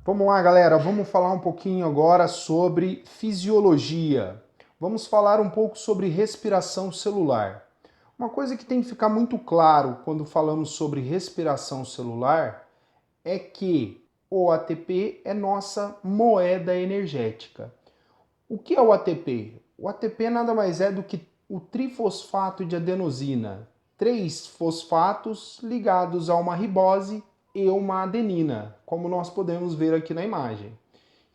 Vamos lá, galera, vamos falar um pouquinho agora sobre fisiologia. Vamos falar um pouco sobre respiração celular. Uma coisa que tem que ficar muito claro quando falamos sobre respiração celular é que o ATP é nossa moeda energética. O que é o ATP? O ATP nada mais é do que o trifosfato de adenosina, três fosfatos ligados a uma ribose e uma adenina, como nós podemos ver aqui na imagem.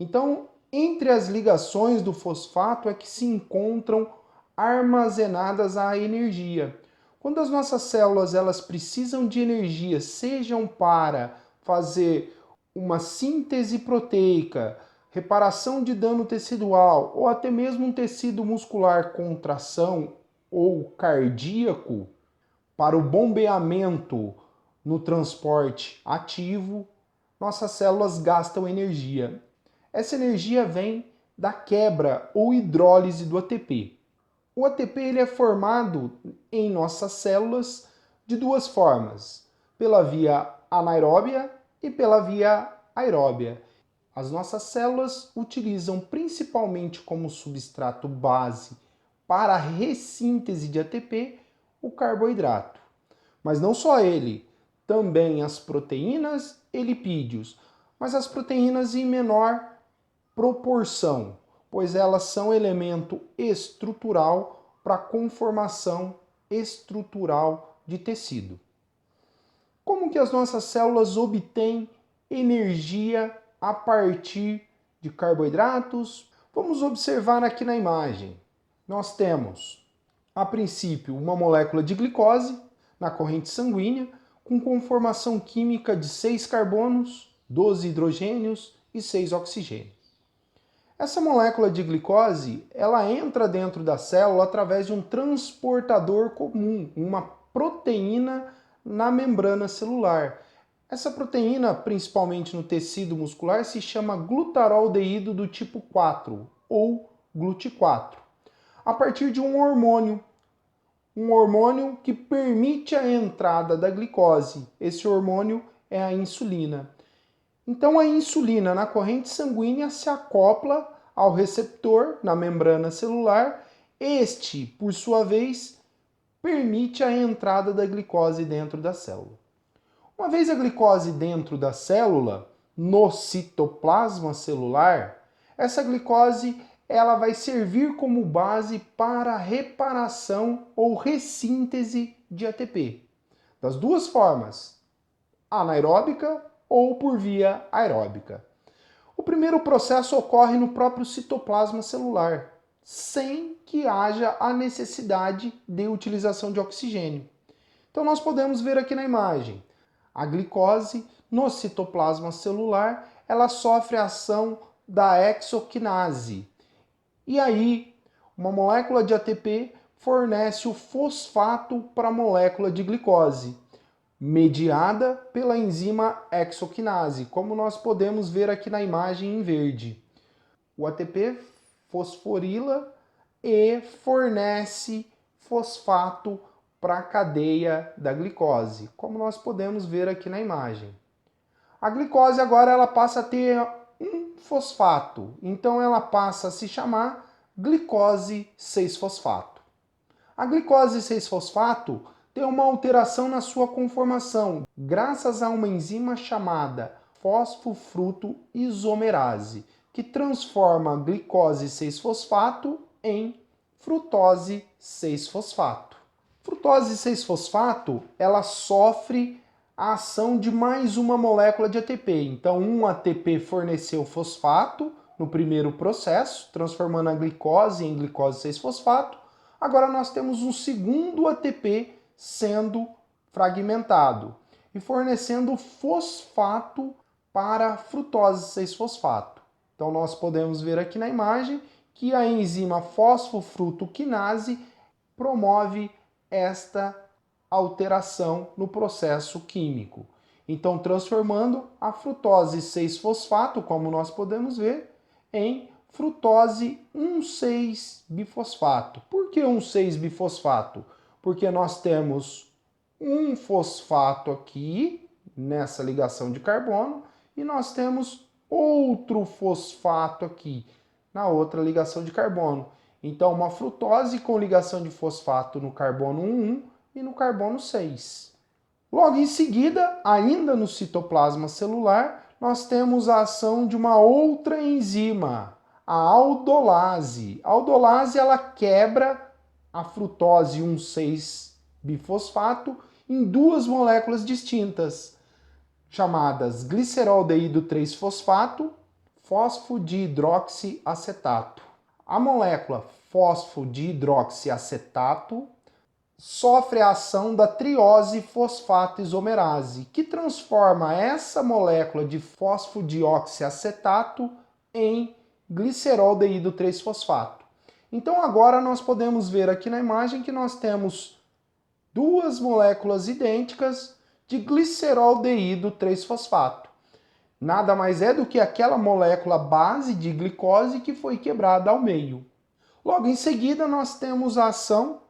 Então, entre as ligações do fosfato é que se encontram armazenadas a energia. Quando as nossas células elas precisam de energia, sejam para fazer uma síntese proteica, reparação de dano tecidual ou até mesmo um tecido muscular contração ou cardíaco, para o bombeamento no transporte ativo, nossas células gastam energia. Essa energia vem da quebra ou hidrólise do ATP. O ATP ele é formado em nossas células de duas formas, pela via anaeróbia e pela via aeróbia. As nossas células utilizam principalmente como substrato base para a ressíntese de ATP o carboidrato. Mas não só ele, também as proteínas e lipídios, mas as proteínas em menor proporção, pois elas são elemento estrutural para a conformação estrutural de tecido. Como que as nossas células obtêm energia a partir de carboidratos? Vamos observar aqui na imagem. Nós temos, a princípio, uma molécula de glicose na corrente sanguínea com conformação química de 6 carbonos, 12 hidrogênios e 6 oxigênios. Essa molécula de glicose, ela entra dentro da célula através de um transportador comum, uma proteína na membrana celular. Essa proteína, principalmente no tecido muscular, se chama glutaraldeído do tipo 4 ou GLUT4, a partir de um hormônio que permite a entrada da glicose. Esse hormônio é a insulina. Então a insulina na corrente sanguínea se acopla ao receptor na membrana celular. Este, por sua vez, permite a entrada da glicose dentro da célula. Uma vez a glicose dentro da célula, no citoplasma celular, essa glicose ela vai servir como base para a reparação ou ressíntese de ATP. Das duas formas, anaeróbica ou por via aeróbica. O primeiro processo ocorre no próprio citoplasma celular, sem que haja a necessidade de utilização de oxigênio. Então nós podemos ver aqui na imagem, a glicose no citoplasma celular, ela sofre a ação da hexoquinase. E aí, uma molécula de ATP fornece o fosfato para a molécula de glicose, mediada pela enzima hexoquinase, como nós podemos ver aqui na imagem em verde. O ATP fosforila e fornece fosfato para a cadeia da glicose, como nós podemos ver aqui na imagem. A glicose agora ela passa a ter um fosfato, então ela passa a se chamar glicose 6-fosfato. A glicose 6-fosfato tem uma alteração na sua conformação, graças a uma enzima chamada fosfofruto isomerase, que transforma a glicose 6-fosfato em frutose 6-fosfato. Frutose 6-fosfato, ela sofre a ação de mais uma molécula de ATP. Então, um ATP forneceu fosfato no primeiro processo, transformando a glicose em glicose 6-fosfato. Agora nós temos um segundo ATP sendo fragmentado e fornecendo fosfato para a frutose 6-fosfato. Então nós podemos ver aqui na imagem que a enzima fosfofrutoquinase promove esta alteração no processo químico. Então, transformando a frutose 6-fosfato, como nós podemos ver, em frutose 1,6-bifosfato. Por que 1,6-bifosfato? Porque nós temos um fosfato aqui, nessa ligação de carbono, e nós temos outro fosfato aqui, na outra ligação de carbono. Então, uma frutose com ligação de fosfato no carbono 1,1 e no carbono 6. Logo em seguida, ainda no citoplasma celular, nós temos a ação de uma outra enzima, a aldolase. A aldolase ela quebra a frutose 1,6-bifosfato em duas moléculas distintas, chamadas gliceroldeído 3-fosfato, fosfodihidroxiacetato. A molécula fosfodihidroxiacetato sofre a ação da triose fosfato isomerase, que transforma essa molécula de fosfodioxiacetato em gliceroldeído 3-fosfato. Então agora nós podemos ver aqui na imagem que nós temos duas moléculas idênticas de gliceroldeído 3-fosfato. Nada mais é do que aquela molécula base de glicose que foi quebrada ao meio. Logo em seguida nós temos a ação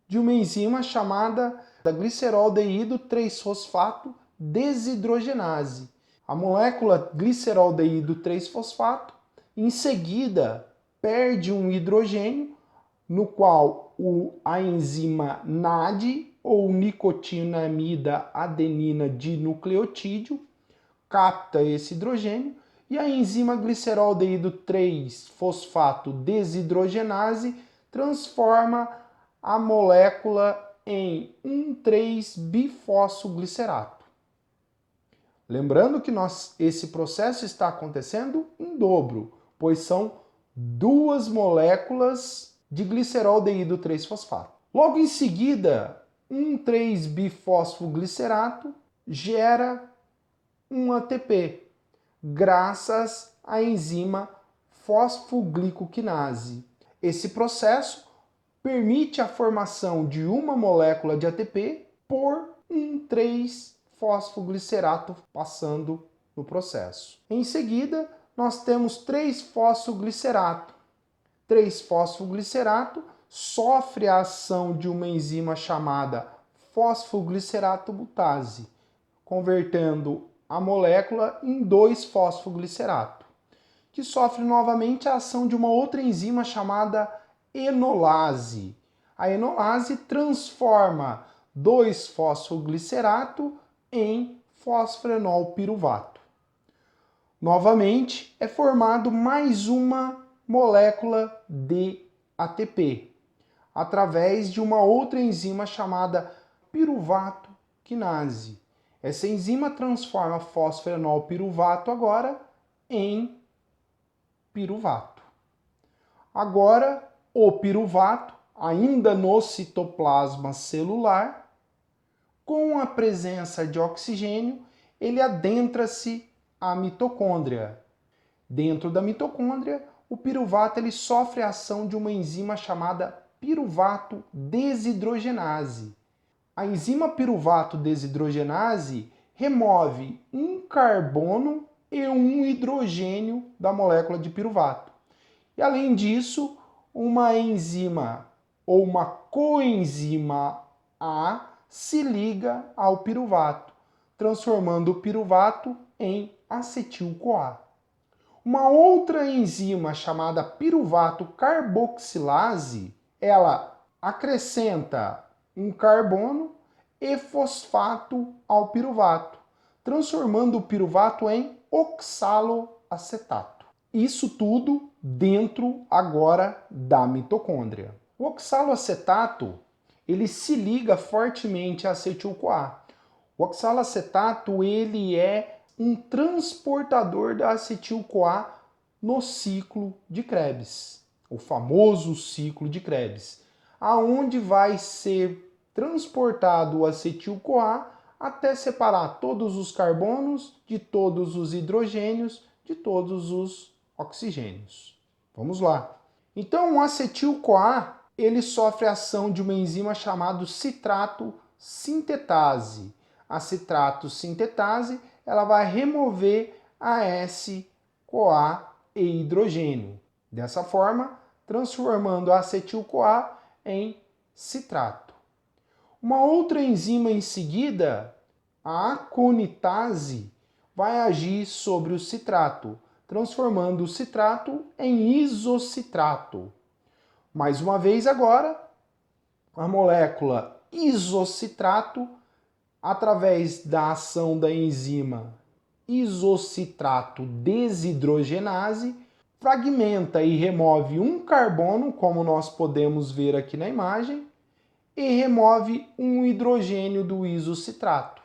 de uma enzima chamada gliceroldeído 3-fosfato desidrogenase. A molécula gliceroldeído 3-fosfato, em seguida, perde um hidrogênio, no qual a enzima NAD, ou nicotinamida adenina dinucleotídeo, capta esse hidrogênio, e a enzima gliceroldeído 3-fosfato desidrogenase transforma a molécula em 1,3-bifosfoglicerato. Lembrando que esse processo está acontecendo em dobro, pois são duas moléculas de gliceroldeído 3-fosfato. Logo em seguida, 1,3-bifosfoglicerato gera um ATP, graças à enzima fosfoglicoquinase. Esse processo permite a formação de uma molécula de ATP por um 3-fosfoglicerato passando no processo. Em seguida, nós temos 3-fosfoglicerato. 3-fosfoglicerato sofre a ação de uma enzima chamada fosfoglicerato mutase, convertendo a molécula em 2-fosfoglicerato, que sofre novamente a ação de uma outra enzima chamada enolase. A enolase transforma 2-fosfoglicerato em fosfenolpiruvato. Novamente, é formado mais uma molécula de ATP, através de uma outra enzima chamada piruvato quinase. Essa enzima transforma fosfenolpiruvato agora em piruvato. Agora, o piruvato, ainda no citoplasma celular, com a presença de oxigênio, ele adentra-se à mitocôndria. Dentro da mitocôndria, o piruvato ele sofre a ação de uma enzima chamada piruvato desidrogenase. A enzima piruvato desidrogenase remove um carbono e um hidrogênio da molécula de piruvato. E além disso, uma enzima ou uma coenzima A se liga ao piruvato, transformando o piruvato em acetil-CoA. Uma outra enzima chamada piruvato carboxilase, ela acrescenta um carbono e fosfato ao piruvato, transformando o piruvato em oxaloacetato. Isso tudo dentro agora da mitocôndria. O oxaloacetato, ele se liga fortemente a acetil-CoA. O oxaloacetato, ele é um transportador da acetil-CoA no ciclo de Krebs, o famoso ciclo de Krebs, aonde vai ser transportado o acetil-CoA até separar todos os carbonos de todos os hidrogênios de todos os oxigênios. Vamos lá. Então, o acetil-CoA, ele sofre a ação de uma enzima chamada citrato sintetase. A citrato sintetase, ela vai remover a S-CoA e hidrogênio. Dessa forma, transformando a acetil-CoA em citrato. Uma outra enzima em seguida, a aconitase, vai agir sobre o citrato, transformando o citrato em isocitrato. Mais uma vez agora, a molécula isocitrato, através da ação da enzima isocitrato desidrogenase, fragmenta e remove um carbono, como nós podemos ver aqui na imagem, e remove um hidrogênio do isocitrato,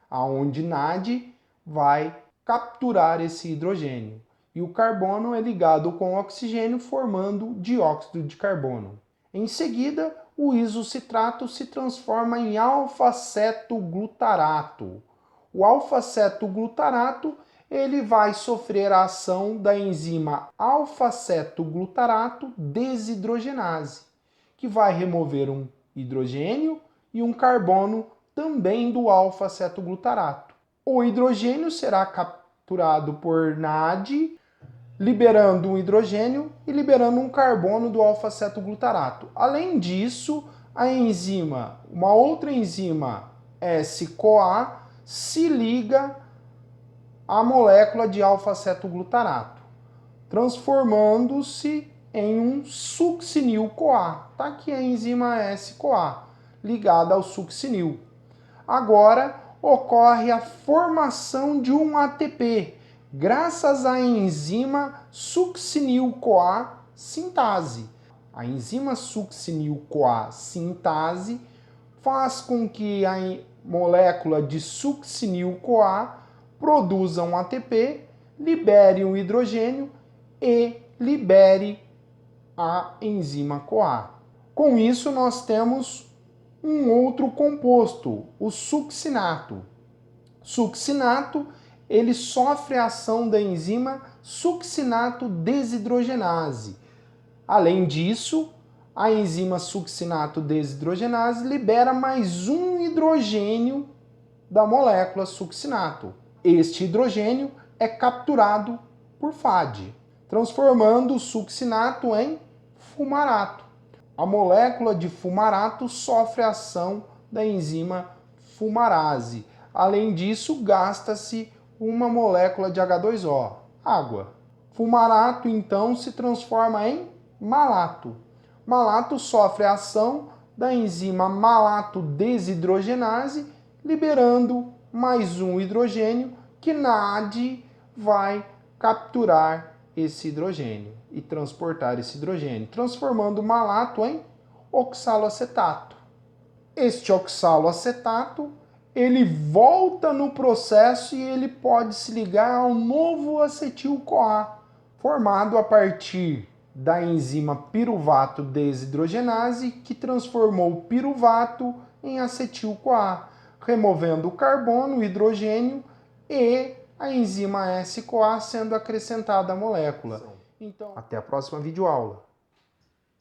aonde NAD vai capturar esse hidrogênio. E o carbono é ligado com o oxigênio, formando dióxido de carbono. Em seguida, o isocitrato se transforma em alfa-cetoglutarato. O alfa-cetoglutarato ele vai sofrer a ação da enzima alfa-cetoglutarato desidrogenase, que vai remover um hidrogênio e um carbono também do alfa-cetoglutarato. O hidrogênio será capturado por NAD, liberando um hidrogênio e liberando um carbono do alfa-cetoglutarato. Além disso, uma outra enzima S-CoA, se liga à molécula de alfa-cetoglutarato, transformando-se em um succinil-CoA. Está aqui a enzima S-CoA, ligada ao succinil. Agora ocorre a formação de um ATP, graças à enzima succinil-CoA sintase. A enzima succinil-CoA sintase faz com que a molécula de succinil-CoA produza um ATP, libere um hidrogênio e libere a enzima CoA. Com isso, nós temos um outro composto, o succinato. Succinato, ele sofre a ação da enzima succinato desidrogenase. Além disso, a enzima succinato desidrogenase libera mais um hidrogênio da molécula succinato. Este hidrogênio é capturado por FAD, transformando o succinato em fumarato. A molécula de fumarato sofre a ação da enzima fumarase. Além disso, gasta-se uma molécula de H2O, água. Fumarato, então, se transforma em malato. Malato sofre a ação da enzima malato desidrogenase, liberando mais um hidrogênio que NAD vai capturar esse hidrogênio e transportar esse hidrogênio, transformando o malato em oxaloacetato. Este oxaloacetato, ele volta no processo e ele pode se ligar ao novo acetil-CoA, formado a partir da enzima piruvato desidrogenase, que transformou o piruvato em acetil-CoA, removendo o carbono, o hidrogênio e a enzima S-CoA sendo acrescentada à molécula. Então, até a próxima videoaula.